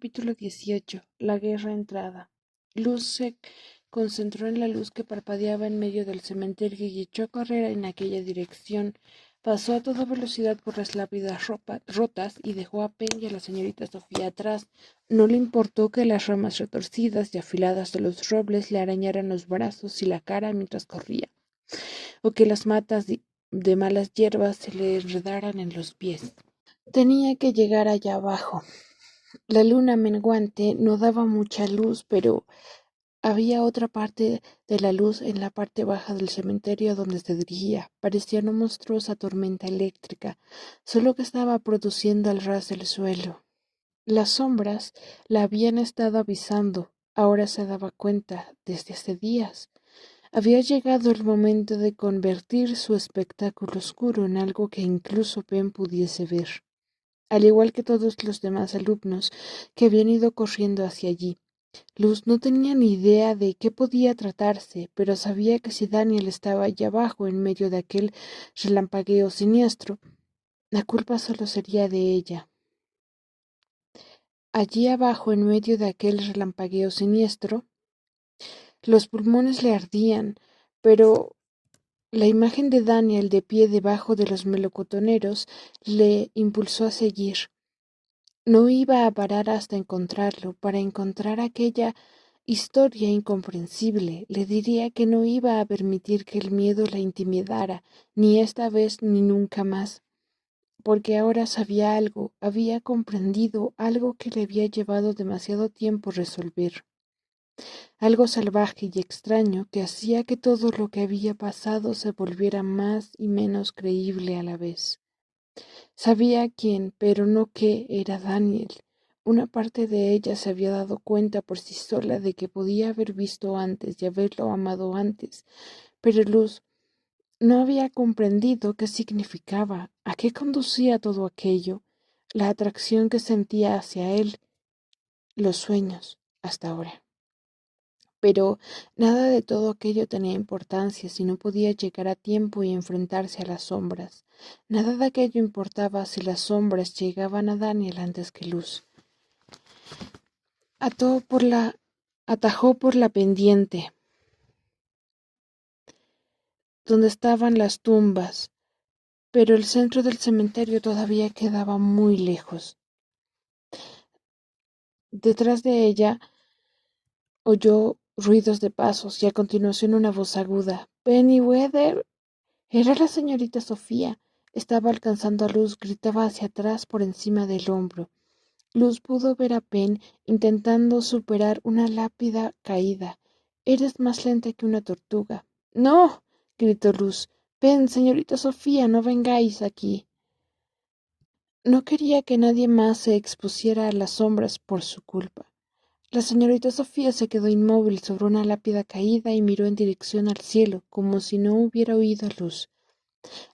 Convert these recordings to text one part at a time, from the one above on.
Capítulo 18. La guerra entrada. Luz se concentró en la luz que parpadeaba en medio del cementerio y echó a correr en aquella dirección. Pasó a toda velocidad por las lápidas rotas y dejó a Penn y a la señorita Sofía atrás. No le importó que las ramas retorcidas y afiladas de los robles le arañaran los brazos y la cara mientras corría, o que las matas de malas hierbas se le enredaran en los pies. Tenía que llegar allá abajo. La luna menguante no daba mucha luz, pero había otra parte de la luz en la parte baja del cementerio a donde se dirigía. Parecía una monstruosa tormenta eléctrica, solo que estaba produciendo al ras del suelo. Las sombras la habían estado avisando. Ahora se daba cuenta, desde hace días. Había llegado el momento de convertir su espectáculo oscuro en algo que incluso Penn pudiese ver, al igual que todos los demás alumnos que habían ido corriendo hacia allí. Luz no tenía ni idea de qué podía tratarse, pero sabía que si Daniel estaba allá abajo en medio de aquel relampagueo siniestro, la culpa solo sería de ella. Allí abajo en medio de aquel relampagueo siniestro, los pulmones le ardían, pero la imagen de Daniel de pie debajo de los melocotoneros le impulsó a seguir. No iba a parar hasta encontrarlo, para encontrar aquella historia incomprensible. Le diría que no iba a permitir que el miedo la intimidara, ni esta vez ni nunca más, porque ahora sabía algo, había comprendido algo que le había llevado demasiado tiempo resolver, algo salvaje y extraño que hacía que todo lo que había pasado se volviera más y menos creíble a la vez. Sabía quién, pero no qué, era Daniel. Una parte de ella se había dado cuenta por sí sola de que podía haber visto antes y haberlo amado antes, pero Luz no había comprendido qué significaba, a qué conducía todo aquello, la atracción que sentía hacia él, los sueños, hasta ahora. Pero nada de todo aquello tenía importancia si no podía llegar a tiempo y enfrentarse a las sombras. Nada de aquello importaba si las sombras llegaban a Daniel antes que Luz. Atajó por la pendiente, donde estaban las tumbas, pero el centro del cementerio todavía quedaba muy lejos. Detrás de ella oyó ruidos de pasos y a continuación una voz aguda. «Pennyweather». Era la señorita Sofía. Estaba alcanzando a Luz, gritaba hacia atrás por encima del hombro. Luz pudo ver a Penn intentando superar una lápida caída. «Eres más lenta que una tortuga». «¡No!», gritó Luz. «Penn, señorita Sofía, no vengáis aquí». No quería que nadie más se expusiera a las sombras por su culpa. La señorita Sofía se quedó inmóvil sobre una lápida caída y miró en dirección al cielo, como si no hubiera oído Luz.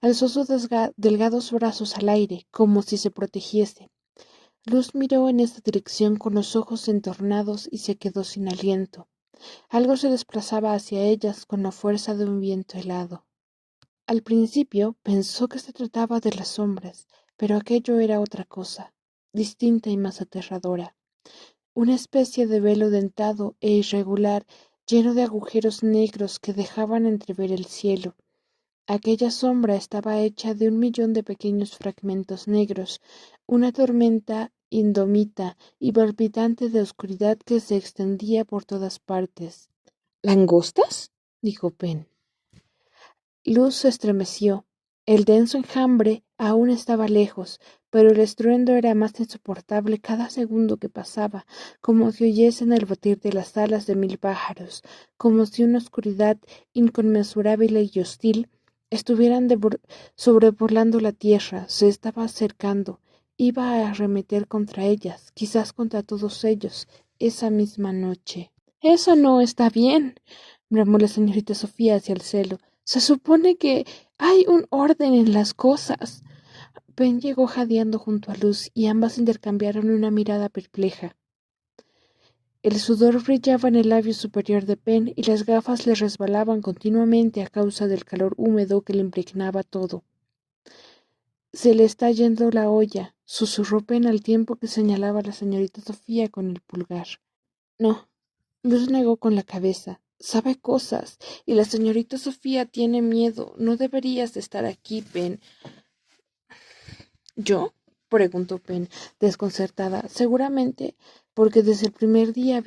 Alzó sus delgados brazos al aire, como si se protegiese. Luz miró en esa dirección con los ojos entornados y se quedó sin aliento. Algo se desplazaba hacia ellas con la fuerza de un viento helado. Al principio pensó que se trataba de las sombras, pero aquello era otra cosa, distinta y más aterradora. Una especie de velo dentado e irregular, lleno de agujeros negros que dejaban entrever el cielo. Aquella sombra estaba hecha de 1.000.000 de pequeños fragmentos negros, una tormenta indómita y palpitante de oscuridad que se extendía por todas partes. «¿Langostas?», dijo Penn. Luz se estremeció. El denso enjambre aún estaba lejos, pero el estruendo era más insoportable cada segundo que pasaba, como si oyesen el batir de las alas de 1.000 pájaros, como si una oscuridad inconmensurable y hostil estuvieran sobrevolando la tierra. Se estaba acercando. Iba a arremeter contra ellas, quizás contra todos ellos, esa misma noche. «Eso no está bien», bramó la señorita Sofía hacia el cielo. «Se supone que hay un orden en las cosas». Penn llegó jadeando junto a Luz y ambas intercambiaron una mirada perpleja. El sudor brillaba en el labio superior de Penn y las gafas le resbalaban continuamente a causa del calor húmedo que le impregnaba todo. «Se le está yendo la olla», susurró Pen al tiempo que señalaba a la señorita Sofía con el pulgar. No, Luz negó con la cabeza. Sabe cosas, y la señorita Sofía tiene miedo. No deberías de estar aquí, Pen. ¿Yo? Preguntó Pen, desconcertada. Seguramente, porque desde el primer día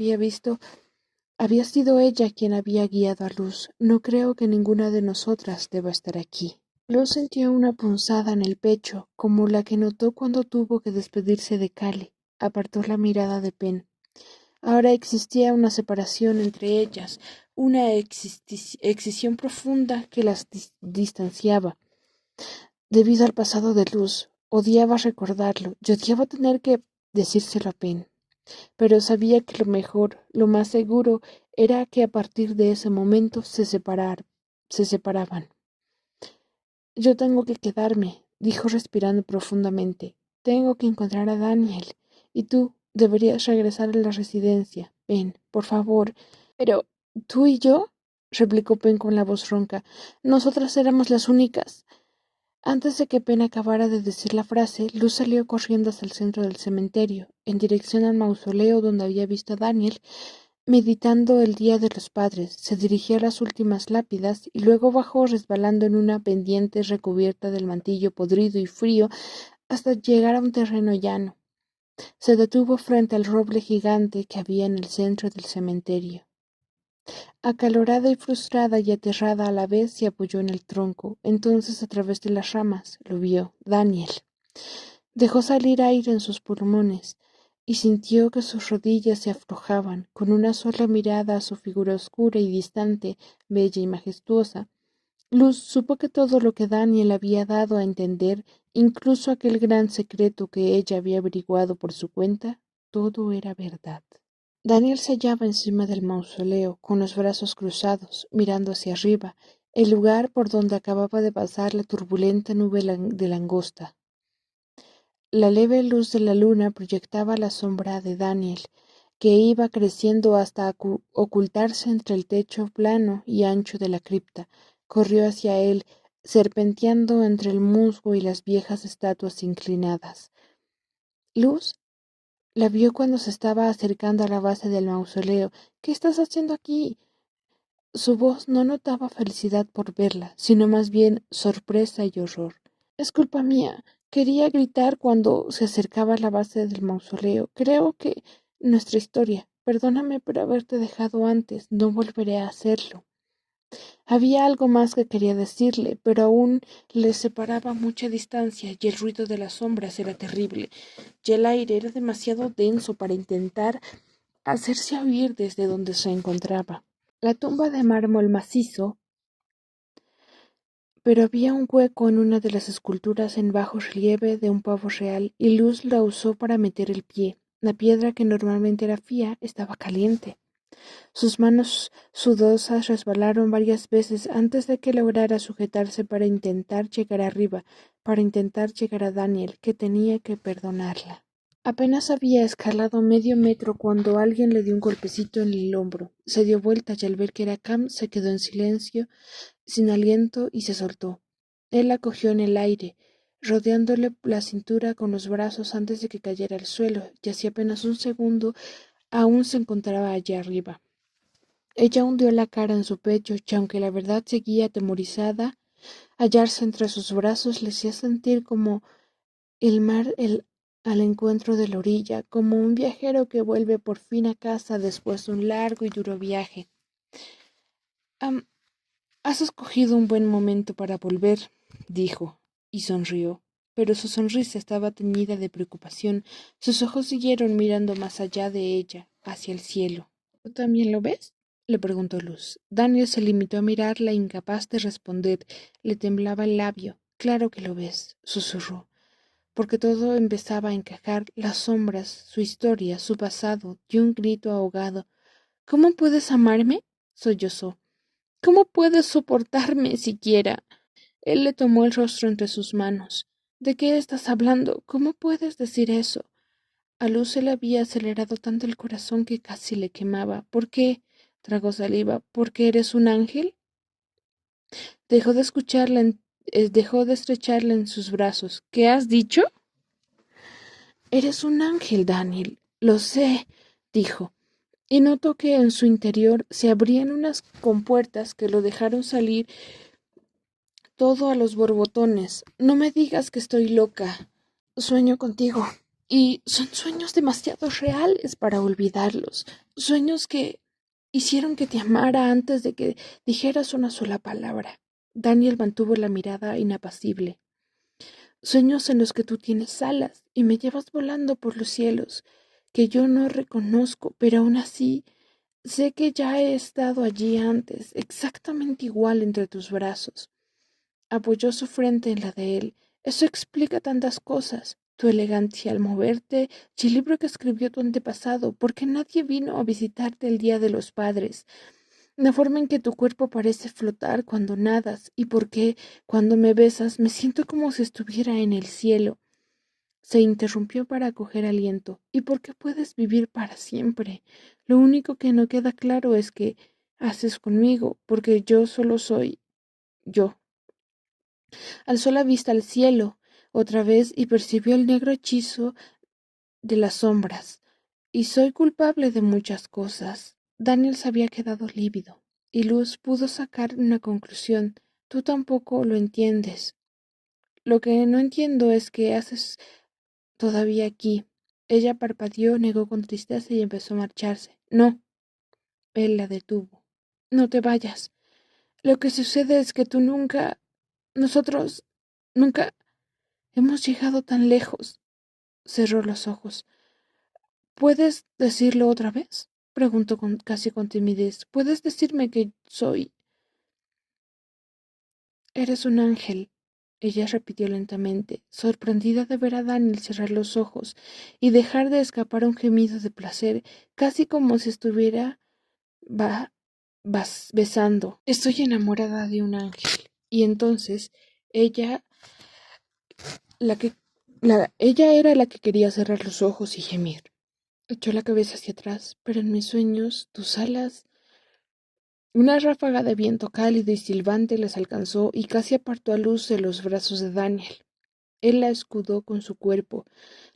había sido ella quien había guiado a Luz. No creo que ninguna de nosotras deba estar aquí. Luz sintió una punzada en el pecho, como la que notó cuando tuvo que despedirse de Cale. Apartó la mirada de Pen. Ahora existía una separación entre ellas, una excisión profunda que las distanciaba. Debido al pasado de Luz, odiaba recordarlo y odiaba tener que decírselo a Pen. Pero sabía que lo mejor, lo más seguro, era que a partir de ese momento se separaban. Yo tengo que quedarme, dijo respirando profundamente. Tengo que encontrar a Daniel. Y tú deberías regresar a la residencia. Pen, por favor. Pero, ¿tú y yo? Replicó Pen con la voz ronca. Nosotras éramos las únicas. Antes de que Pen acabara de decir la frase, Luz salió corriendo hacia el centro del cementerio, en dirección al mausoleo donde había visto a Daniel, meditando el Día de los Padres. Se dirigió a las últimas lápidas y luego bajó resbalando en una pendiente recubierta del mantillo podrido y frío hasta llegar a un terreno llano. Se detuvo frente al roble gigante que había en el centro del cementerio. Acalorada y frustrada y aterrada a la vez, se apoyó en el tronco. Entonces, a través de las ramas, lo vio, Daniel. Dejó salir aire en sus pulmones y sintió que sus rodillas se aflojaban. Con una sola mirada a su figura oscura y distante, bella y majestuosa, Luz supo que todo lo que Daniel había dado a entender, incluso aquel gran secreto que ella había averiguado por su cuenta, todo era verdad. Daniel se hallaba encima del mausoleo, con los brazos cruzados, mirando hacia arriba, el lugar por donde acababa de pasar la turbulenta nube de langosta. La leve luz de la luna proyectaba la sombra de Daniel, que iba creciendo hasta ocultarse entre el techo plano y ancho de la cripta. Corrió hacia él, serpenteando entre el musgo y las viejas estatuas inclinadas. Luz la vio cuando se estaba acercando a la base del mausoleo. ¿Qué estás haciendo aquí? Su voz no notaba felicidad por verla, sino más bien sorpresa y horror. Es culpa mía. Quería gritar cuando se acercaba a la base del mausoleo. Creo que nuestra historia. Perdóname por haberte dejado antes. No volveré a hacerlo. Había algo más que quería decirle, pero aún les separaba mucha distancia y el ruido de las sombras era terrible, y el aire era demasiado denso para intentar hacerse oír desde donde se encontraba. La tumba de mármol macizo, pero había un hueco en una de las esculturas en bajo relieve de un pavo real, y Luz la usó para meter el pie. La piedra, que normalmente era fría, estaba caliente. Sus manos sudosas resbalaron varias veces antes de que lograra sujetarse para intentar llegar arriba, para intentar llegar a Daniel, que tenía que perdonarla. Apenas había escalado medio metro cuando alguien le dio un golpecito en el hombro. Se dio vuelta y al ver que era Cam se quedó en silencio, sin aliento, y se soltó. Él la cogió en el aire, rodeándole la cintura con los brazos antes de que cayera al suelo, y hacía apenas un segundo aún se encontraba allá arriba. Ella hundió la cara en su pecho y aunque la verdad seguía atemorizada, hallarse entre sus brazos le hacía sentir como el mar al encuentro de la orilla, como un viajero que vuelve por fin a casa después de un largo y duro viaje. Has escogido un buen momento para volver, dijo, y sonrió. Pero su sonrisa estaba teñida de preocupación. Sus ojos siguieron mirando más allá de ella, hacia el cielo. ¿Tú también lo ves? Le preguntó Luz. Daniel se limitó a mirarla, incapaz de responder. Le temblaba el labio. Claro que lo ves, susurró, porque todo empezaba a encajar, las sombras, su historia, su pasado, y un grito ahogado. ¿Cómo puedes amarme? Sollozó. ¿Cómo puedes soportarme siquiera? Él le tomó el rostro entre sus manos. ¿De qué estás hablando? ¿Cómo puedes decir eso? A Luz se le había acelerado tanto el corazón que casi le quemaba. ¿Por qué? Tragó saliva. ¿Porque eres un ángel? Dejó de escucharla, dejó de estrecharla en sus brazos. ¿Qué has dicho? Eres un ángel, Daniel. Lo sé, dijo, y notó que en su interior se abrían unas compuertas que lo dejaron salir todo a los borbotones. No me digas que estoy loca. Sueño contigo. Y son sueños demasiado reales para olvidarlos. Sueños que hicieron que te amara antes de que dijeras una sola palabra. Daniel mantuvo la mirada inapacible. Sueños en los que tú tienes alas y me llevas volando por los cielos, que yo no reconozco, pero aún así sé que ya he estado allí antes, exactamente igual entre tus brazos. Apoyó su frente en la de él. Eso explica tantas cosas. Tu elegancia al moverte y el libro que escribió tu antepasado, porque nadie vino a visitarte el Día de los Padres. La forma en que tu cuerpo parece flotar cuando nadas y porque cuando me besas me siento como si estuviera en el cielo. Se interrumpió para coger aliento. ¿Y por qué puedes vivir para siempre? Lo único que no queda claro es qué haces conmigo, porque yo solo soy yo. Alzó la vista al cielo otra vez y percibió el negro hechizo de las sombras. Y soy culpable de muchas cosas. Daniel se había quedado lívido, y Luz pudo sacar una conclusión. Tú tampoco lo entiendes. Lo que no entiendo es qué haces todavía aquí. Ella parpadeó, negó con tristeza y empezó a marcharse. No, él la detuvo. No te vayas. Lo que sucede es que tú nunca, nosotros, nunca hemos llegado tan lejos. Cerró los ojos. ¿Puedes decirlo otra vez? Preguntó casi con timidez. ¿Puedes decirme que soy? Eres un ángel. Ella repitió lentamente, sorprendida de ver a Daniel cerrar los ojos y dejar de escapar un gemido de placer, casi como si estuviera ba besando. Estoy enamorada de un ángel. Y entonces ella, ella era la que quería cerrar los ojos y gemir. Echó la cabeza hacia atrás, pero en mis sueños, tus alas. Una ráfaga de viento cálido y silbante les alcanzó y casi apartó a Luz de los brazos de Daniel. Él la escudó con su cuerpo.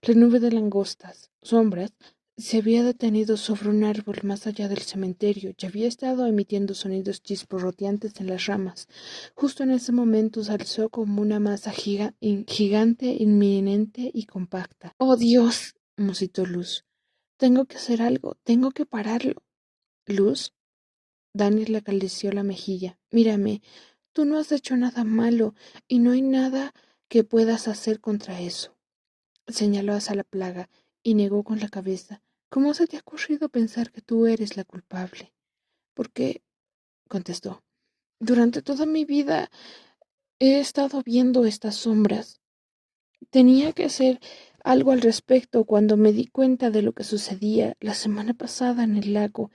La nube de langostas, sombras, se había detenido sobre un árbol más allá del cementerio y había estado emitiendo sonidos chisporroteantes en las ramas. Justo en ese momento se alzó como una masa gigante, inminente y compacta. ¡Oh, Dios! Musitó Luz. Tengo que hacer algo, tengo que pararlo. Luz. Daniel le acarició la mejilla. Mírame, tú no has hecho nada malo y no hay nada que puedas hacer contra eso. Señaló hacia la plaga y negó con la cabeza. ¿Cómo se te ha ocurrido pensar que tú eres la culpable? Porque, contestó, durante toda mi vida he estado viendo estas sombras. Tenía que hacer algo al respecto cuando me di cuenta de lo que sucedía la semana pasada en el lago.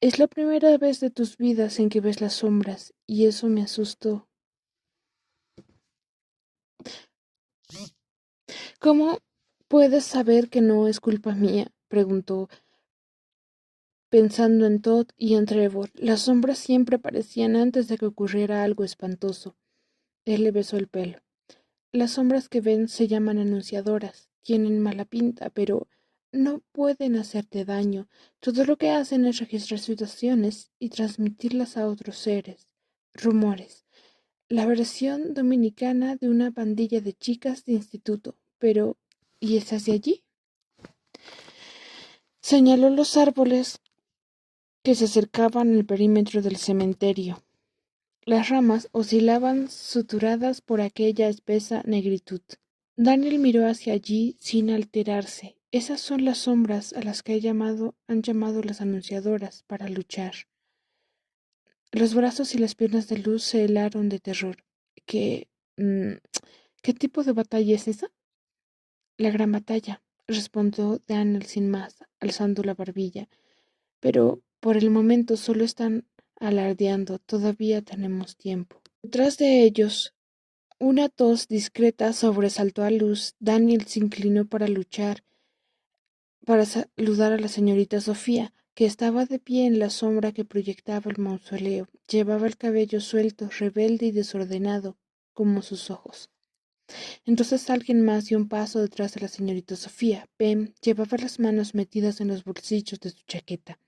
Es la primera vez de tus vidas en que ves las sombras, y eso me asustó. ¿Cómo puedes saber que no es culpa mía? Preguntó, pensando en Todd y en Trevor. Las sombras siempre aparecían antes de que ocurriera algo espantoso. Él le besó el pelo. Las sombras que ven se llaman anunciadoras. Tienen mala pinta, pero no pueden hacerte daño. Todo lo que hacen es registrar situaciones y transmitirlas a otros seres. Rumores. La versión dominicana de una pandilla de chicas de instituto. Pero, ¿y esas de allí? Señaló los árboles que se acercaban al perímetro del cementerio. Las ramas oscilaban suturadas por aquella espesa negritud. Daniel miró hacia allí sin alterarse. Esas son las sombras a las que han llamado las anunciadoras para luchar. Los brazos y las piernas de Luz se helaron de terror. ¿Qué, mm, ¿Qué tipo de batalla es esa? La gran batalla, respondió Daniel sin más, alzando la barbilla. Pero por el momento solo están alardeando, todavía tenemos tiempo. Detrás de ellos, una tos discreta sobresaltó a Luz. Daniel se inclinó para saludar a la señorita Sofía, que estaba de pie en la sombra que proyectaba el mausoleo. Llevaba el cabello suelto, rebelde y desordenado, como sus ojos. Entonces alguien más dio un paso detrás de la señorita Sofía. Pem llevaba las manos metidas en los bolsillos de su chaqueta.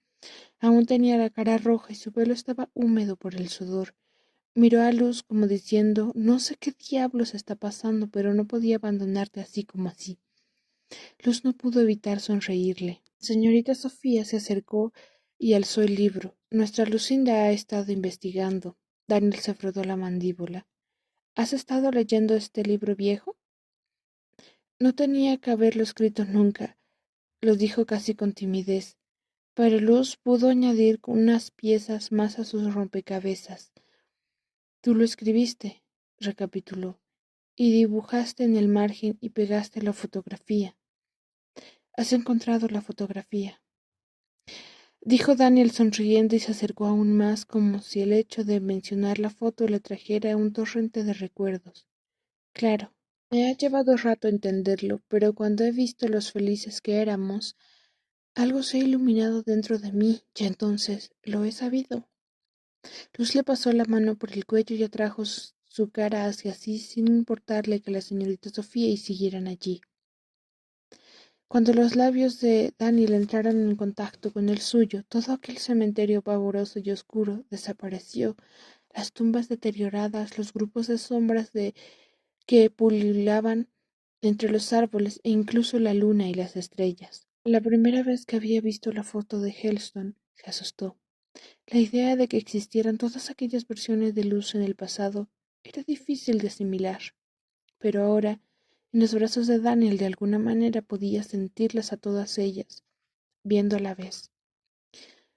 Aún tenía la cara roja y su pelo estaba húmedo por el sudor. Miró a Luz como diciendo, no sé qué diablos está pasando, pero no podía abandonarte así como así. Luz no pudo evitar sonreírle. Señorita Sofía se acercó y alzó el libro. Nuestra Lucinda ha estado investigando. Daniel se frotó la mandíbula. ¿Has estado leyendo este libro viejo? No tenía que haberlo escrito nunca, lo dijo casi con timidez, pero Luz pudo añadir unas piezas más a sus rompecabezas. Tú lo escribiste, recapituló, y dibujaste en el margen y pegaste la fotografía. Has encontrado la fotografía, dijo Daniel sonriendo y se acercó aún más como si el hecho de mencionar la foto le trajera un torrente de recuerdos. Claro, me ha llevado rato entenderlo, pero cuando he visto los felices que éramos, algo se ha iluminado dentro de mí, y entonces lo he sabido. Luz le pasó la mano por el cuello y atrajo su cara hacia sí sin importarle que la señorita Sofía y siguieran allí. Cuando los labios de Daniel entraron en contacto con el suyo, todo aquel cementerio pavoroso y oscuro desapareció. Las tumbas deterioradas, los grupos de sombras que pululaban entre los árboles e incluso la luna y las estrellas. La primera vez que había visto la foto de Hellstone, se asustó. La idea de que existieran todas aquellas versiones de Luz en el pasado era difícil de asimilar, pero ahora, en los brazos de Daniel, de alguna manera podía sentirlas a todas ellas, viendo a la vez.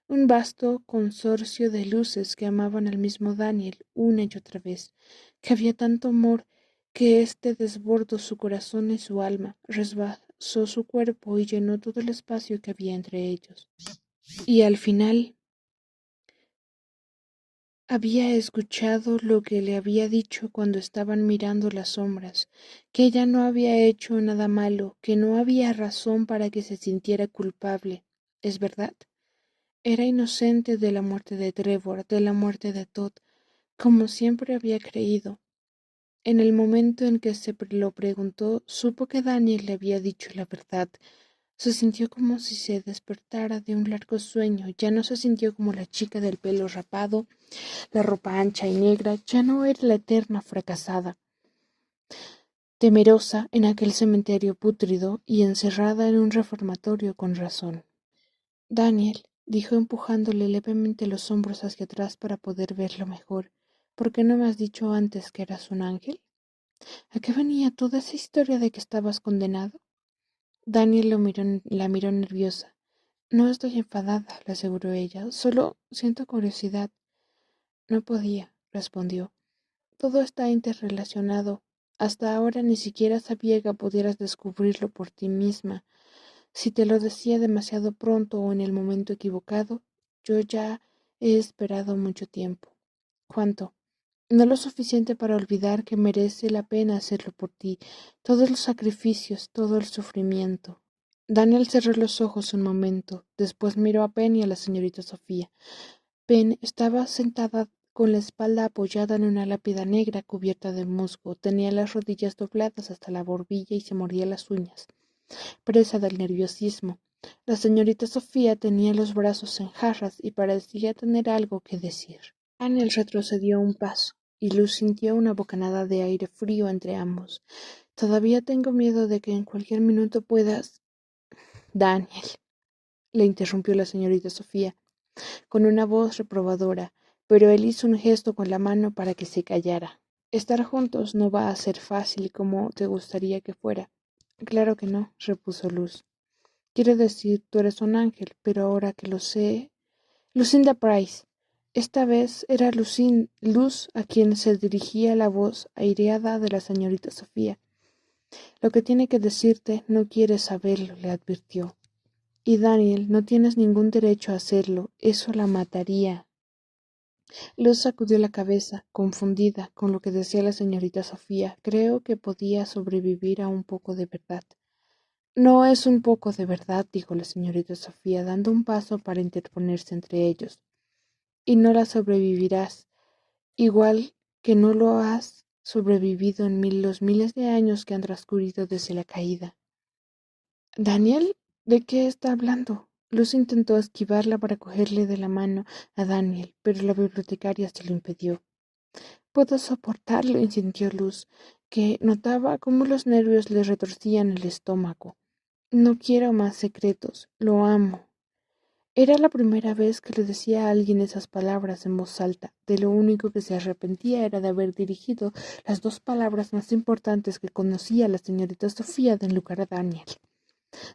Un vasto consorcio de luces que amaban al mismo Daniel una y otra vez, que había tanto amor que éste desbordó su corazón y su alma, resbaló su cuerpo y llenó todo el espacio que había entre ellos. Y al final había escuchado lo que le había dicho cuando estaban mirando las sombras, que ella no había hecho nada malo, que no había razón para que se sintiera culpable. ¿Es verdad? Era inocente de la muerte de Trevor, de la muerte de Todd, como siempre había creído. En el momento en que se lo preguntó, supo que Daniel le había dicho la verdad. Se sintió como si se despertara de un largo sueño. Ya no se sintió como la chica del pelo rapado, la ropa ancha y negra. Ya no era la eterna fracasada, temerosa en aquel cementerio pútrido y encerrada en un reformatorio con razón. Daniel, dijo empujándole levemente los hombros hacia atrás para poder verlo mejor. ¿Por qué no me has dicho antes que eras un ángel? ¿A qué venía toda esa historia de que estabas condenado? Daniel la miró nerviosa. No estoy enfadada, le aseguró ella. Solo siento curiosidad. No podía, respondió. Todo está interrelacionado. Hasta ahora ni siquiera sabía que pudieras descubrirlo por ti misma. Si te lo decía demasiado pronto o en el momento equivocado, yo ya he esperado mucho tiempo. ¿Cuánto? No lo suficiente para olvidar que merece la pena hacerlo por ti, todos los sacrificios, todo el sufrimiento. Daniel cerró los ojos un momento, después miró a Penny y a la señorita Sofía. Penn estaba sentada con la espalda apoyada en una lápida negra cubierta de musgo, tenía las rodillas dobladas hasta la barbilla y se mordía las uñas, presa del nerviosismo. La señorita Sofía tenía los brazos en jarras y parecía tener algo que decir. Daniel retrocedió un paso, y Luz sintió una bocanada de aire frío entre ambos. Todavía tengo miedo de que en cualquier minuto puedas... Daniel, le interrumpió la señorita Sofía, con una voz reprobadora, pero él hizo un gesto con la mano para que se callara. Estar juntos no va a ser fácil como te gustaría que fuera. Claro que no, repuso Luz. Quiero decir, tú eres un ángel, pero ahora que lo sé... Lucinda Price. Esta vez era Luz a quien se dirigía la voz aireada de la señorita Sofía. Lo que tiene que decirte no quieres saberlo, le advirtió. Y Daniel, no tienes ningún derecho a hacerlo. Eso la mataría. Luz sacudió la cabeza, confundida con lo que decía la señorita Sofía. Creo que podía sobrevivir a un poco de verdad. No es un poco de verdad, dijo la señorita Sofía, dando un paso para interponerse entre ellos. Y no la sobrevivirás, igual que no lo has sobrevivido en los miles de años que han transcurrido desde la caída. ¿Daniel? ¿De qué está hablando? Luz intentó esquivarla para cogerle de la mano a Daniel, pero la bibliotecaria se lo impidió. Puedo soportarlo, insistió Luz, que notaba cómo los nervios le retorcían el estómago. No quiero más secretos, lo amo. Era la primera vez que le decía a alguien esas palabras en voz alta. De lo único que se arrepentía era de haber dirigido las dos palabras más importantes que conocía la señorita Sofía de enlucar a Daniel.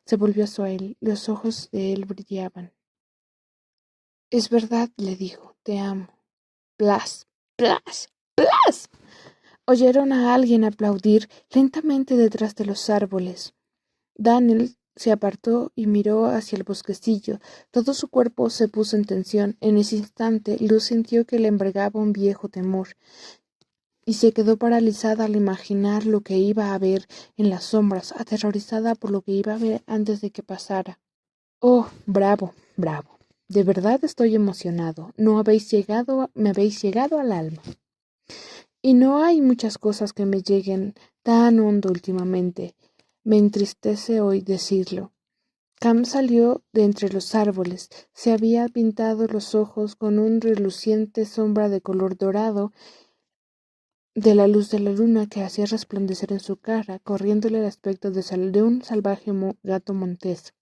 Se volvió hacia él, los ojos de él brillaban. Es verdad, le dijo, te amo. Blas, Blas, Blas. Oyeron a alguien aplaudir lentamente detrás de los árboles. Daniel se apartó y miró hacia el bosquecillo. Todo su cuerpo se puso en tensión. En ese instante, Luz sintió que le embargaba un viejo temor, y se quedó paralizada al imaginar lo que iba a ver en las sombras, aterrorizada por lo que iba a ver antes de que pasara. Oh, bravo, bravo. De verdad estoy emocionado. Me habéis llegado al alma. Y no hay muchas cosas que me lleguen tan hondo últimamente. Me entristece hoy decirlo. Cam salió de entre los árboles. Se había pintado los ojos con una reluciente sombra de color dorado de la luz de la luna que hacía resplandecer en su cara, corriéndole el aspecto de un salvaje gato montés.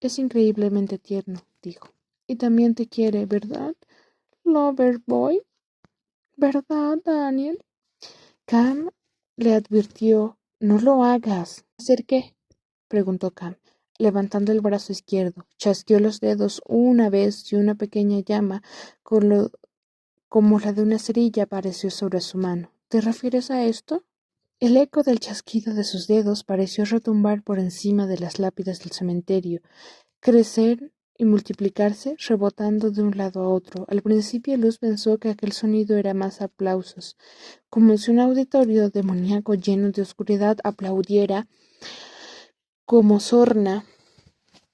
Es increíblemente tierno, dijo. Y también te quiere, ¿verdad, Loverboy? ¿Verdad, Daniel? Cam le advirtió, no lo hagas. ¿Hacer qué? Preguntó Cam, levantando el brazo izquierdo. Chasqueó los dedos una vez y una pequeña llama como la de una cerilla apareció sobre su mano. ¿Te refieres a esto? El eco del chasquido de sus dedos pareció retumbar por encima de las lápidas del cementerio, crecer y multiplicarse, rebotando de un lado a otro. Al principio Luz pensó que aquel sonido era más aplausos, como si un auditorio demoníaco lleno de oscuridad aplaudiera como sorna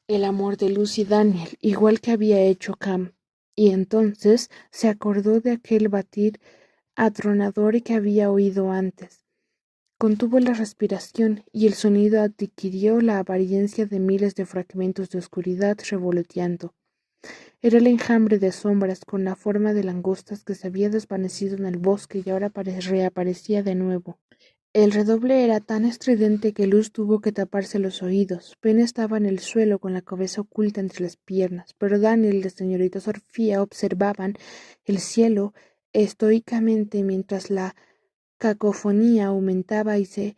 el amor de Luz y Daniel, igual que había hecho Cam. Y entonces se acordó de aquel batir atronador que había oído antes. Contuvo la respiración y el sonido adquirió la apariencia de miles de fragmentos de oscuridad revoloteando. Era el enjambre de sombras con la forma de langostas que se había desvanecido en el bosque y ahora reaparecía de nuevo. El redoble era tan estridente que Luz tuvo que taparse los oídos. Ben estaba en el suelo con la cabeza oculta entre las piernas, pero Daniel y la señorita Sofía observaban el cielo estoicamente mientras la cacofonía aumentaba y se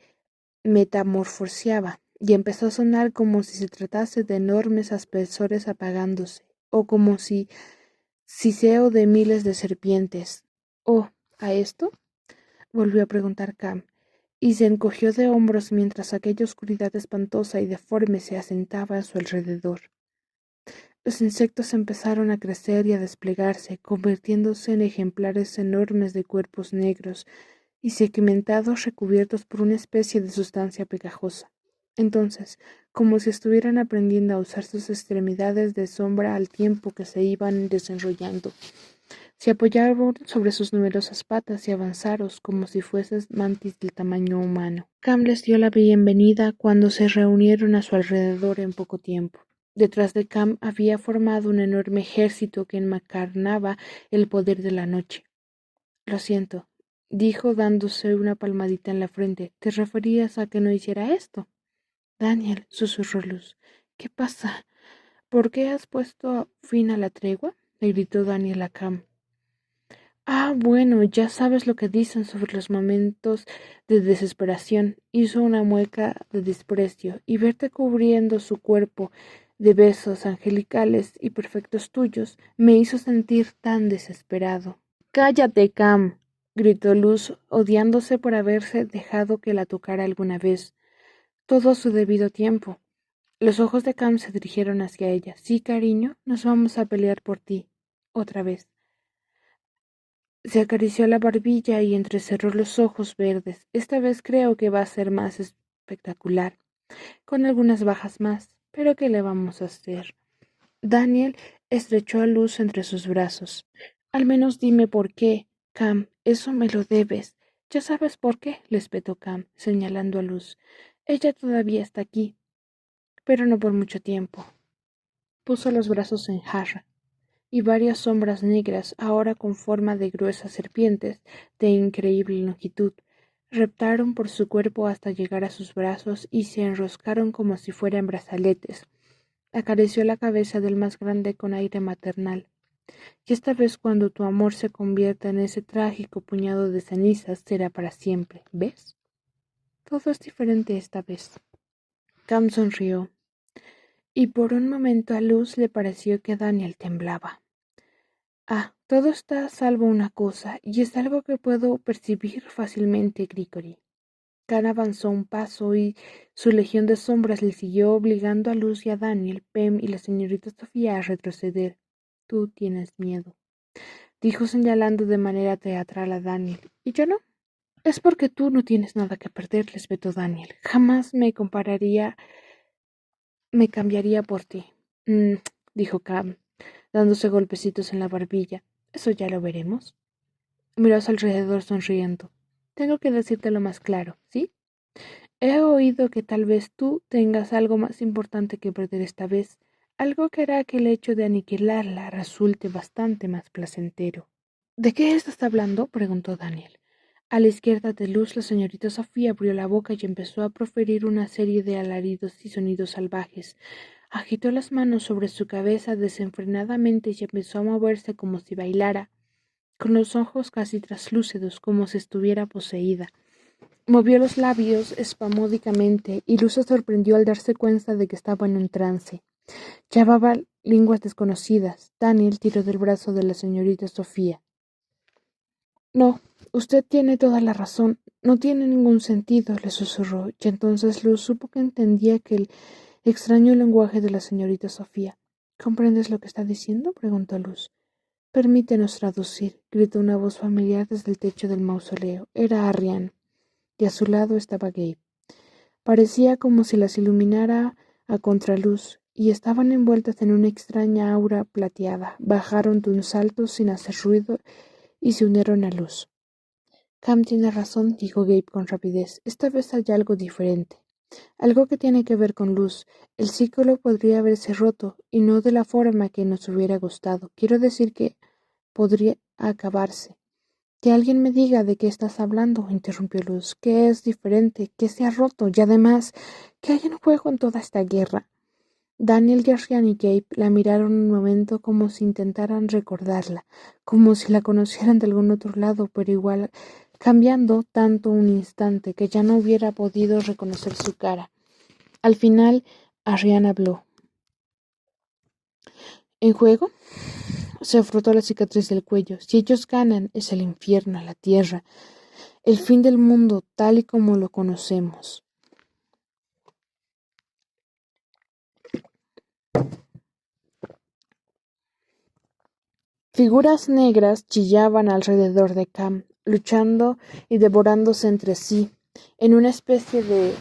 metamorfoseaba, y empezó a sonar como si se tratase de enormes aspersores apagándose, o como si siseo de miles de serpientes. —¿Oh, a esto? —volvió a preguntar Cam, y se encogió de hombros mientras aquella oscuridad espantosa y deforme se asentaba a su alrededor. Los insectos empezaron a crecer y a desplegarse, convirtiéndose en ejemplares enormes de cuerpos negros y segmentados recubiertos por una especie de sustancia pegajosa. Entonces, como si estuvieran aprendiendo a usar sus extremidades de sombra al tiempo que se iban desenrollando, se apoyaron sobre sus numerosas patas y avanzaron como si fuesen mantis del tamaño humano. Cam les dio la bienvenida cuando se reunieron a su alrededor en poco tiempo. Detrás de Cam había formado un enorme ejército que encarnaba el poder de la noche. Lo siento, dijo dándose una palmadita en la frente. ¿Te referías a que no hiciera esto? Daniel, susurró Luz. ¿Qué pasa? ¿Por qué has puesto fin a la tregua? Le gritó Daniel a Cam. Ah, bueno, ya sabes lo que dicen sobre los momentos de desesperación. Hizo una mueca de desprecio, y verte cubriendo su cuerpo de besos angelicales y perfectos tuyos me hizo sentir tan desesperado. —¡Cállate, Cam! —gritó Luz, odiándose por haberse dejado que la tocara alguna vez. Todo a su debido tiempo. Los ojos de Cam se dirigieron hacia ella. —Sí, cariño, nos vamos a pelear por ti. Otra vez. Se acarició la barbilla y entrecerró los ojos verdes. Esta vez creo que va a ser más espectacular, con algunas bajas más. Pero ¿qué le vamos a hacer? Daniel estrechó a Luz entre sus brazos. Al menos dime por qué, Cam, eso me lo debes. Ya sabes por qué, le espetó Cam, señalando a Luz. Ella todavía está aquí, pero no por mucho tiempo. Puso los brazos en jarra, y varias sombras negras, ahora con forma de gruesas serpientes de increíble longitud, reptaron por su cuerpo hasta llegar a sus brazos y se enroscaron como si fueran brazaletes. Acarició la cabeza del más grande con aire maternal. Y esta vez cuando tu amor se convierta en ese trágico puñado de cenizas será para siempre, ¿ves? Todo es diferente esta vez. Cam sonrió, y por un momento a Luz le pareció que Daniel temblaba. Todo está salvo una cosa, y es algo que puedo percibir fácilmente, Grigori. Khan avanzó un paso y su legión de sombras le siguió obligando a Luz y a Daniel, Pem y la señorita Sofía a retroceder. Tú tienes miedo, dijo señalando de manera teatral a Daniel. ¿Y yo no? Es porque tú no tienes nada que perder, les vetó Daniel. Jamás me cambiaría por ti. Dijo Cam, dándose golpecitos en la barbilla. Eso ya lo veremos. Miró a su alrededor sonriendo. Tengo que decírtelo más claro, ¿sí? He oído que tal vez tú tengas algo más importante que perder esta vez, algo que hará que el hecho de aniquilarla resulte bastante más placentero. ¿De qué estás hablando? Preguntó Daniel. A la izquierda de Luz, la señorita Sofía abrió la boca y empezó a proferir una serie de alaridos y sonidos salvajes. Agitó las manos sobre su cabeza desenfrenadamente y empezó a moverse como si bailara, con los ojos casi traslúcidos, como si estuviera poseída. Movió los labios espasmódicamente y Luz se sorprendió al darse cuenta de que estaba en un trance. Llamaba lenguas desconocidas. Daniel tiró del brazo de la señorita Sofía. No, usted tiene toda la razón. No tiene ningún sentido, le susurró, y entonces Luz supo que entendía que el extraño lenguaje de la señorita Sofía. ¿Comprendes lo que está diciendo? Preguntó Luz. Permítenos traducir, gritó una voz familiar desde el techo del mausoleo. Era Arrian, y a su lado estaba Gabe. Parecía como si las iluminara a contraluz, y estaban envueltas en una extraña aura plateada. Bajaron de un salto sin hacer ruido y se unieron a Luz. Cam tiene razón, dijo Gabe con rapidez. Esta vez hay algo diferente. Algo que tiene que ver con Luz. El círculo podría haberse roto, y no de la forma que nos hubiera gustado. Quiero decir que podría acabarse. Que alguien me diga de qué estás hablando, interrumpió Luz. ¿Qué es diferente? ¿Qué se ha roto? Y además, ¿qué hay en juego en toda esta guerra? Daniel, Gerrian y Gabe la miraron un momento como si intentaran recordarla, como si la conocieran de algún otro lado, pero igual cambiando tanto un instante que ya no hubiera podido reconocer su cara. Al final, Arrian habló. ¿En juego? Se frotó la cicatriz del cuello. Si ellos ganan, es el infierno, la tierra, el fin del mundo tal y como lo conocemos. Figuras negras chillaban alrededor de Cam, luchando y devorándose entre sí, en una especie de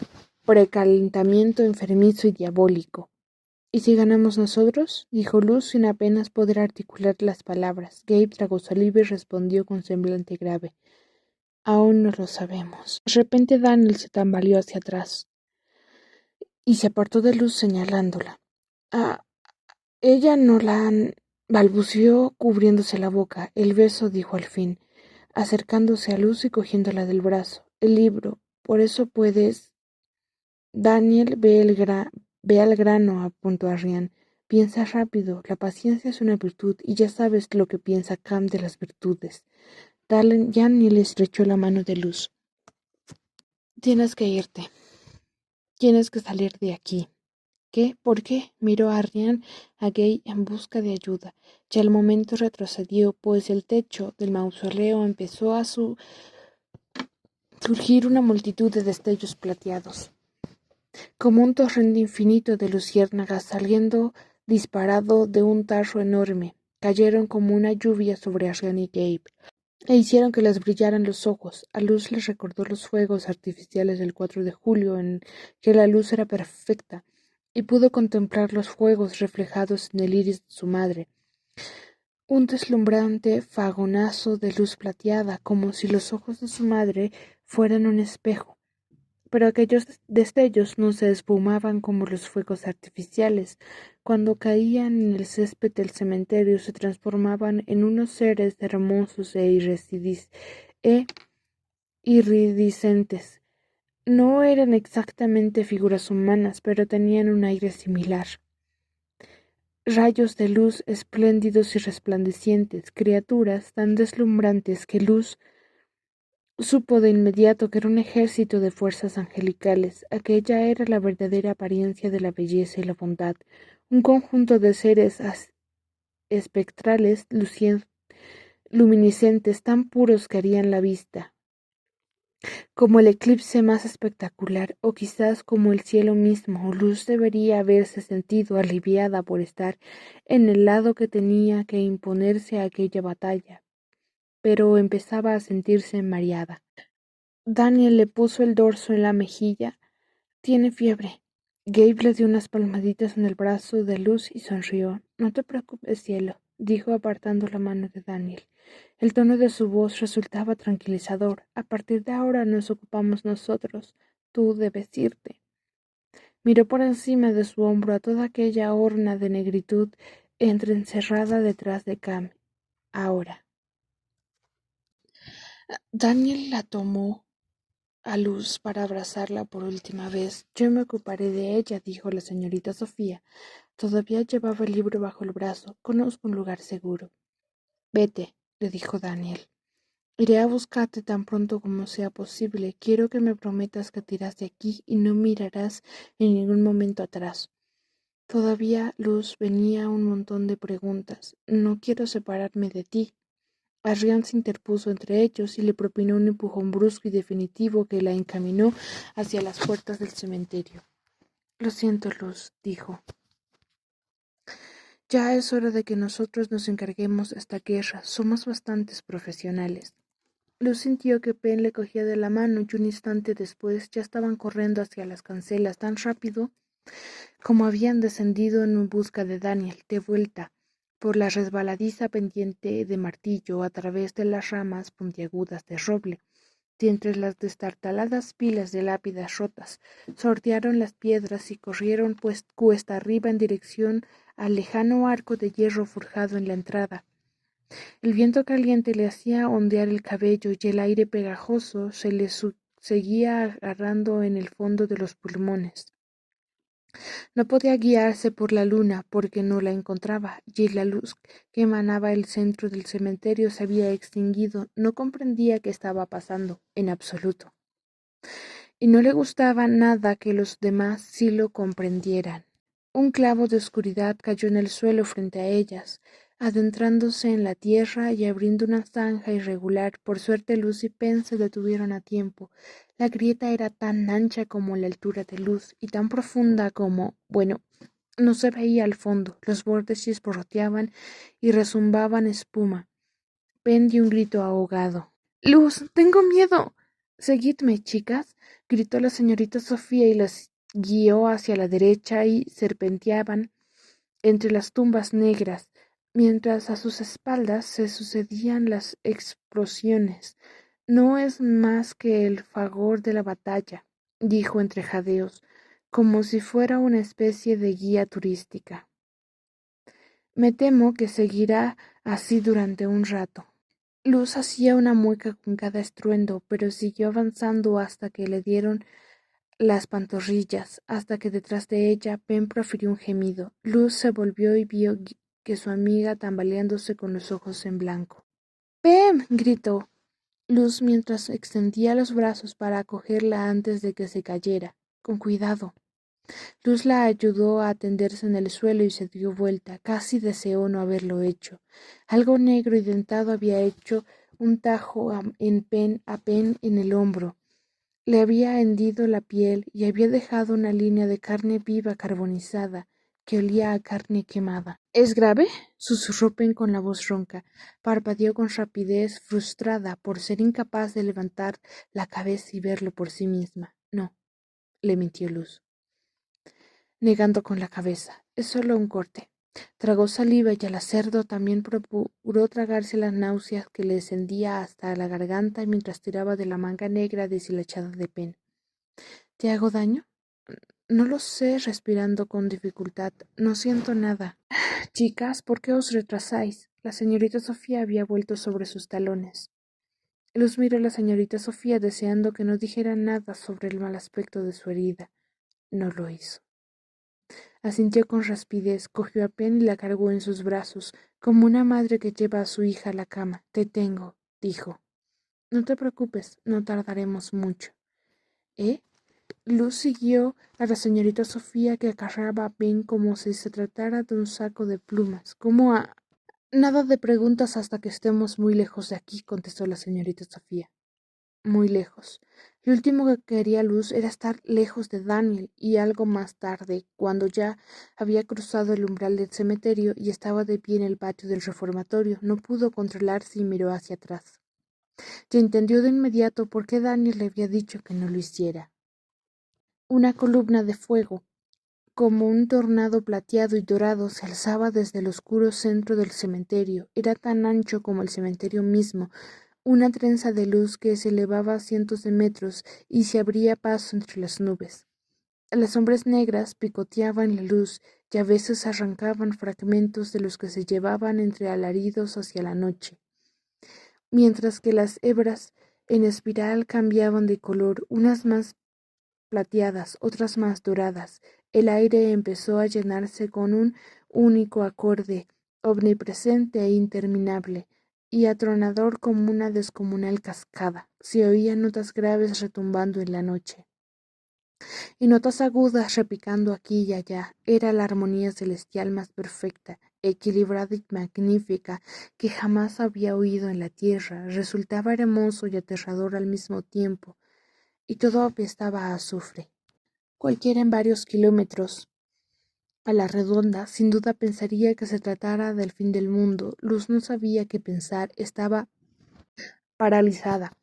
precalentamiento enfermizo y diabólico. ¿Y si ganamos nosotros? Dijo Luz sin apenas poder articular las palabras. Gabe tragó saliva y respondió con semblante grave. Aún no lo sabemos. De repente Daniel se tambaleó hacia atrás y se apartó de Luz señalándola. Ella no la han... balbuceó cubriéndose la boca. El beso, dijo al fin, acercándose a Luz y cogiéndola del brazo. El libro. Por eso puedes... Daniel, ve al grano, apuntó a Rian. Piensa rápido. La paciencia es una virtud y ya sabes lo que piensa Cam de las virtudes. Daniel estrechó la mano de Luz. Tienes que irte. Tienes que salir de aquí. ¿Qué? ¿Por qué? Miró a Arrian a Gay en busca de ayuda. Ya el momento retrocedió, pues el techo del mausoleo empezó a surgir una multitud de destellos plateados, como un torrente infinito de luciérnagas saliendo disparado de un tarro enorme. Cayeron como una lluvia sobre Arrian y Gabe, e hicieron que les brillaran los ojos. A Luz les recordó los fuegos artificiales del 4 de julio, en que la luz era perfecta, y pudo contemplar los fuegos reflejados en el iris de su madre. un deslumbrante fagonazo de luz plateada, como si los ojos de su madre fueran un espejo. Pero aquellos destellos no se esfumaban como los fuegos artificiales. Cuando caían en el césped del cementerio se transformaban en unos seres hermosos e iridiscentes. No eran exactamente figuras humanas, pero tenían un aire similar. Rayos de luz espléndidos y resplandecientes, criaturas tan deslumbrantes que Luz supo de inmediato que era un ejército de fuerzas angelicales. Aquella era la verdadera apariencia de la belleza y la bondad, un conjunto de seres espectrales, luminiscentes, tan puros que harían la vista, como el eclipse más espectacular, o quizás como el cielo mismo. Luz debería haberse sentido aliviada por estar en el lado que tenía que imponerse a aquella batalla, pero empezaba a sentirse mareada. Daniel le puso el dorso en la mejilla. Tiene fiebre. Gabe le dio unas palmaditas en el brazo de Luz y sonrió. No te preocupes, cielo, dijo apartando la mano de Daniel. El tono de su voz resultaba tranquilizador. A partir de ahora nos ocupamos nosotros. Tú debes irte. Miró por encima de su hombro a toda aquella horna de negritud entreencerrada detrás de Cam. Ahora. Daniel la tomó a Luz para abrazarla por última vez. Yo me ocuparé de ella, dijo la señorita Sofía. Todavía llevaba el libro bajo el brazo. Conozco un lugar seguro. Vete, le dijo Daniel. Iré a buscarte tan pronto como sea posible. Quiero que me prometas que te irás de aquí y no mirarás en ningún momento atrás. Todavía, Luz, venía un montón de preguntas. No quiero separarme de ti. Arrián se interpuso entre ellos y le propinó un empujón brusco y definitivo que la encaminó hacia las puertas del cementerio. Lo siento, Luz, dijo. Ya es hora de que nosotros nos encarguemos de esta guerra. Somos bastantes profesionales. Luz sintió que Penn le cogía de la mano y un instante después ya estaban corriendo hacia las cancelas tan rápido como habían descendido en busca de Daniel, de vuelta por la resbaladiza pendiente de martillo a través de las ramas puntiagudas de roble, y entre las destartaladas pilas de lápidas rotas, sortearon las piedras y corrieron pues cuesta arriba en dirección al lejano arco de hierro forjado en la entrada. El viento caliente le hacía ondear el cabello y el aire pegajoso se le seguía agarrando en el fondo de los pulmones. No podía guiarse por la luna porque no la encontraba, y la luz que emanaba el centro del cementerio se había extinguido. No comprendía qué estaba pasando, en absoluto. Y no le gustaba nada que los demás sí lo comprendieran. Un clavo de oscuridad cayó en el suelo frente a ellas, adentrándose en la tierra y abriendo una zanja irregular. Por suerte Luz y Penn se detuvieron a tiempo. La grieta era tan ancha como la altura de Luz y tan profunda como, bueno, no se veía al fondo. Los bordes chisporroteaban y rezumbaban espuma. Penn dio un grito ahogado. ¡Luz, tengo miedo! Seguidme, chicas, gritó la señorita Sofía y las guió hacia la derecha y serpenteaban entre las tumbas negras, mientras a sus espaldas se sucedían las explosiones. No es más que el fragor de la batalla, dijo entre jadeos, como si fuera una especie de guía turística. Me temo que seguirá así durante un rato. Luz hacía una mueca con cada estruendo, pero siguió avanzando hasta que le dieron las pantorrillas, hasta que detrás de ella Penn profirió un gemido. Luz se volvió y vio que su amiga tambaleándose con los ojos en blanco. —¡Pem! —gritó Luz mientras extendía los brazos para acogerla antes de que se cayera. —Con cuidado. Luz la ayudó a tenderse en el suelo y se dio vuelta. Casi deseó no haberlo hecho. Algo negro y dentado había hecho un tajo a Penn en el hombro. Le había hendido la piel y había dejado una línea de carne viva carbonizada que olía a carne quemada. —¿Es grave? —susurró Penn con la voz ronca. Parpadeó con rapidez, frustrada por ser incapaz de levantar la cabeza y verlo por sí misma. —No —le mintió Luz, negando con la cabeza—, es solo un corte. Tragó saliva y al hacerlo también procuró tragarse las náuseas que le descendía hasta la garganta mientras tiraba de la manga negra deshilachada de Pen. ¿Te hago daño? No lo sé, respirando con dificultad. No siento nada. Chicas, ¿por qué os retrasáis? La señorita Sofía había vuelto sobre sus talones. Luz miró a la señorita Sofía deseando que no dijera nada sobre el mal aspecto de su herida. No lo hizo. Asintió con rapidez, cogió a Pen y la cargó en sus brazos, como una madre que lleva a su hija a la cama. Te tengo, dijo. No te preocupes, no tardaremos mucho. ¿Eh? Luz siguió a la señorita Sofía que acarreaba a Pen como si se tratara de un saco de plumas. ¿Cómo a...? Nada de preguntas hasta que estemos muy lejos de aquí, contestó la señorita Sofía. Muy lejos. Lo último que quería Luz era estar lejos de Daniel, y algo más tarde, cuando ya había cruzado el umbral del cementerio y estaba de pie en el patio del reformatorio, no pudo controlarse y miró hacia atrás. Y entendió de inmediato por qué Daniel le había dicho que no lo hiciera. Una columna de fuego, como un tornado plateado y dorado, se alzaba desde el oscuro centro del cementerio. Era tan ancho como el cementerio mismo, una trenza de luz que se elevaba a cientos de metros y se abría paso entre las nubes. Las sombras negras picoteaban la luz y a veces arrancaban fragmentos de los que se llevaban entre alaridos hacia la noche, mientras que las hebras en espiral cambiaban de color, unas más plateadas, otras más doradas. El aire empezó a llenarse con un único acorde, omnipresente e interminable, y atronador como una descomunal cascada. Se oían notas graves retumbando en la noche, y notas agudas repicando aquí y allá. Era la armonía celestial más perfecta, equilibrada y magnífica que jamás había oído en la tierra. Resultaba hermoso y aterrador al mismo tiempo, y todo apestaba a azufre. Cualquiera en varios kilómetros a la redonda sin duda pensaría que se tratara del fin del mundo. Luz no sabía qué pensar, estaba paralizada.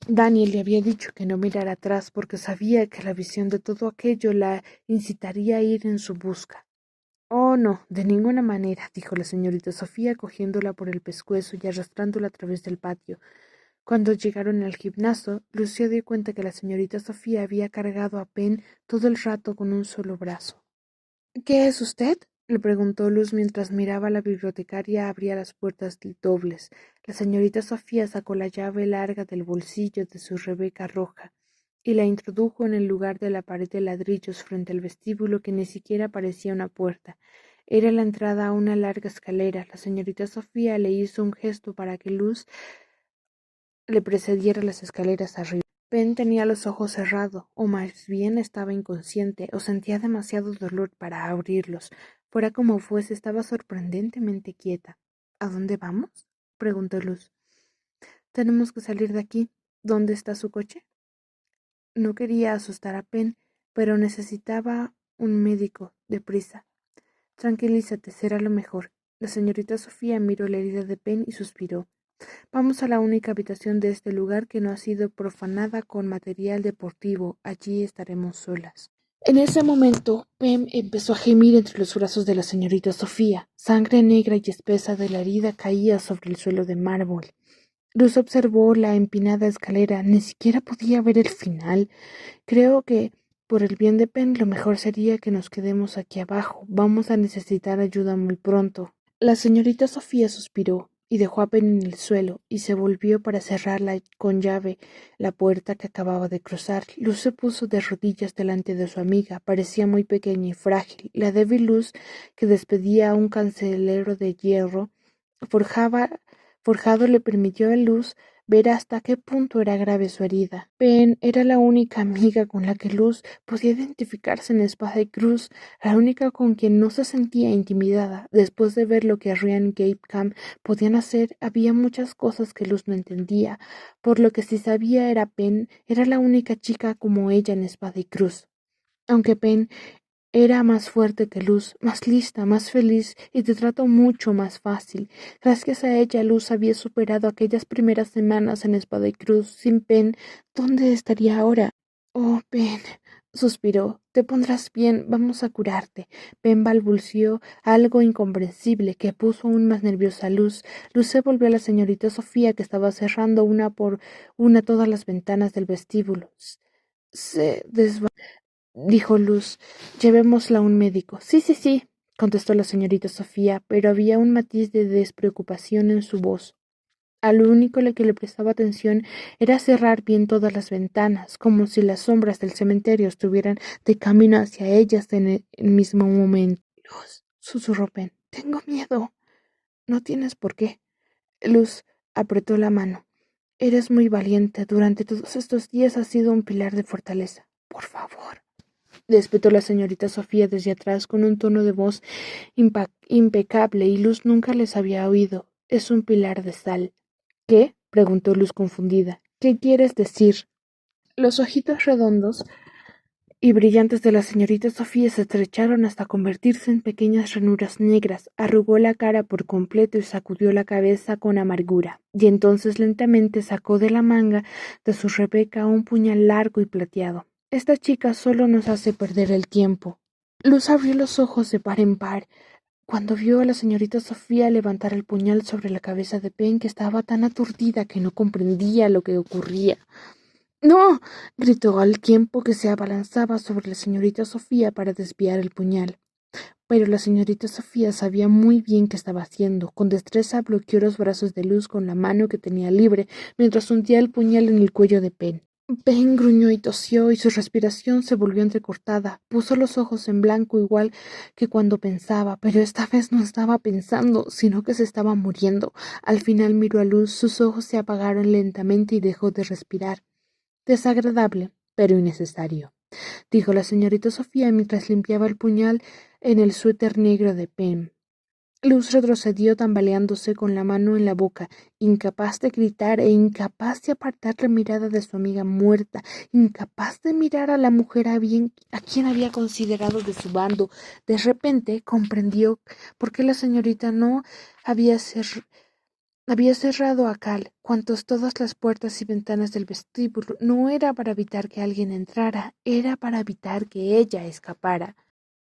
Daniel le había dicho que no mirara atrás porque sabía que la visión de todo aquello la incitaría a ir en su busca. Oh, no, de ninguna manera, dijo la señorita Sofía, cogiéndola por el pescuezo y arrastrándola a través del patio. Cuando llegaron al gimnasio, Lucia dio cuenta que la señorita Sofía había cargado a Pen todo el rato con un solo brazo. ¿Qué es usted? Le preguntó Luz mientras miraba a la bibliotecaria abría las puertas dobles. La señorita Sofía sacó la llave larga del bolsillo de su rebeca roja y la introdujo en el lugar de la pared de ladrillos frente al vestíbulo que ni siquiera parecía una puerta. Era la entrada a una larga escalera. La señorita Sofía le hizo un gesto para que Luz le precediera las escaleras arriba. Pen tenía los ojos cerrados, o más bien estaba inconsciente, o sentía demasiado dolor para abrirlos. Fuera como fuese, estaba sorprendentemente quieta. ¿A dónde vamos? Preguntó Luz. Tenemos que salir de aquí. ¿Dónde está su coche? No quería asustar a Pen, pero necesitaba un médico, deprisa. Tranquilízate, será lo mejor. La señorita Sofía miró la herida de Pen y suspiró. Vamos a la única habitación de este lugar que no ha sido profanada con material deportivo. Allí estaremos solas. En ese momento, Pem empezó a gemir entre los brazos de la señorita Sofía. Sangre negra y espesa de la herida caía sobre el suelo de mármol. Luz observó la empinada escalera. Ni siquiera podía ver el final. Creo que, por el bien de Pen, lo mejor sería que nos quedemos aquí abajo. Vamos a necesitar ayuda muy pronto. La señorita Sofía suspiró y dejó a Pen en el suelo y se volvió para cerrarla con llave la puerta que acababa de cruzar. Luz se puso de rodillas delante de su amiga. Parecía muy pequeña y frágil. La débil luz que despedía un cancelero de hierro forjado le permitió a Luz ver hasta qué punto era grave su herida. Pen era la única amiga con la que Luz podía identificarse en espada y cruz, la única con quien no se sentía intimidada. Después de ver lo que Ryan y Gabe Camp podían hacer, había muchas cosas que Luz no entendía, por lo que si sabía era Pen, era la única chica como ella en espada y cruz. Aunque Pen era más fuerte que Luz, más lista, más feliz y de trato mucho más fácil. Gracias a ella, Luz había superado aquellas primeras semanas en Espada y Cruz. Sin Pen, ¿dónde estaría ahora? Oh, Pen, suspiró. Te pondrás bien, vamos a curarte. Ben balbuceó algo incomprensible que puso aún más nerviosa a Luz. Luz se volvió a la señorita Sofía, que estaba cerrando una por una todas las ventanas del vestíbulo. Se desva dijo Luz. Llevémosla a un médico. Sí, sí, sí, contestó la señorita Sofía, pero había un matiz de despreocupación en su voz. A lo único que le prestaba atención era cerrar bien todas las ventanas, como si las sombras del cementerio estuvieran de camino hacia ellas en el mismo momento. Luz, susurró Ben, tengo miedo. No tienes por qué. Luz apretó la mano. Eres muy valiente. Durante todos estos días has sido un pilar de fortaleza. Por favor, despertó la señorita Sofía desde atrás con un tono de voz impecable, y Luz nunca les había oído. Es un pilar de sal. ¿Qué? Preguntó Luz confundida. ¿Qué quieres decir? Los ojitos redondos y brillantes de la señorita Sofía se estrecharon hasta convertirse en pequeñas ranuras negras. Arrugó la cara por completo y sacudió la cabeza con amargura. Y entonces lentamente sacó de la manga de su Rebeca un puñal largo y plateado. Esta chica solo nos hace perder el tiempo. Luz abrió los ojos de par en par cuando vio a la señorita Sofía levantar el puñal sobre la cabeza de Ben, que estaba tan aturdida que no comprendía lo que ocurría. ¡No! Gritó al tiempo que se abalanzaba sobre la señorita Sofía para desviar el puñal. Pero la señorita Sofía sabía muy bien qué estaba haciendo. Con destreza bloqueó los brazos de Luz con la mano que tenía libre, mientras hundía el puñal en el cuello de Ben. Ben gruñó y tosió, y su respiración se volvió entrecortada. Puso los ojos en blanco igual que cuando pensaba, pero esta vez no estaba pensando, sino que se estaba muriendo. Al final miró a Luz, sus ojos se apagaron lentamente y dejó de respirar. Desagradable, pero innecesario, dijo la señorita Sofía mientras limpiaba el puñal en el suéter negro de Ben. Luz retrocedió tambaleándose con la mano en la boca, incapaz de gritar e incapaz de apartar la mirada de su amiga muerta, incapaz de mirar a la mujer a quien había considerado de su bando. De repente comprendió por qué la señorita no había cerrado a cal todas las puertas y ventanas del vestíbulo. No era para evitar que alguien entrara, era para evitar que ella escapara.